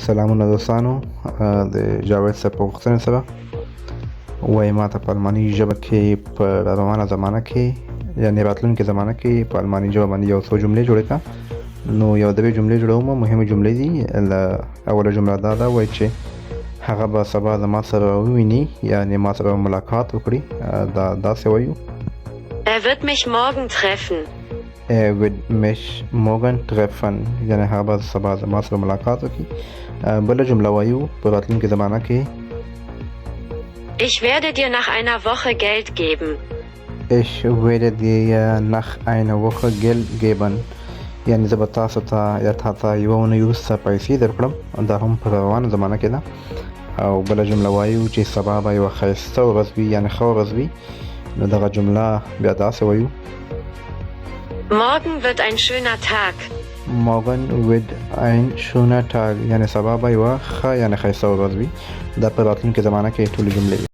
سلامونه دوستانو. د جاوید صاحب په غوښتنې سره وایي ما ته په الماني ژبه کې په روانه زمانه کې یعنې راتلونکې زمانه کې په الماني ژبه باندې یو څو جملې جوړې کړه. نو یو درې جملې جوړوم، مهمې جملې دي. اوله جمله دا ده وایي چې هغه به سبا زما سره وویني، یعنې ما سره ملاقات وکړي. دا داسې وایو: Er wird mich morgen treffen. Er wird mich morgen treffen، یعنې هغه به سبا زما سره ملاقات وکړي. بله جمله وایو په راتلونکې زمانه کې: Ich werde dir nach einer Woche Geld geben. Ich werde dir nach einer Woche Geld geben، یعنې زه به تاسو ته یا تا ته یوه اونۍ وروسته پیسې درکړم. دا هم په روانه زمانه کې ده. او بله جمله وایو چې سبا به یوه ښایسته ورځ وي، یعنې ښه ورځ وي. نو دغه جمله بیا داسې وایو: Morgen wird ein schöner Tag. Morgen wird ein schöner Tag، یعنې سبا به یوه ښه یعنې ښایسته ورځ وي. دا په راتلونکې زمانه کې ټولې جملې وي.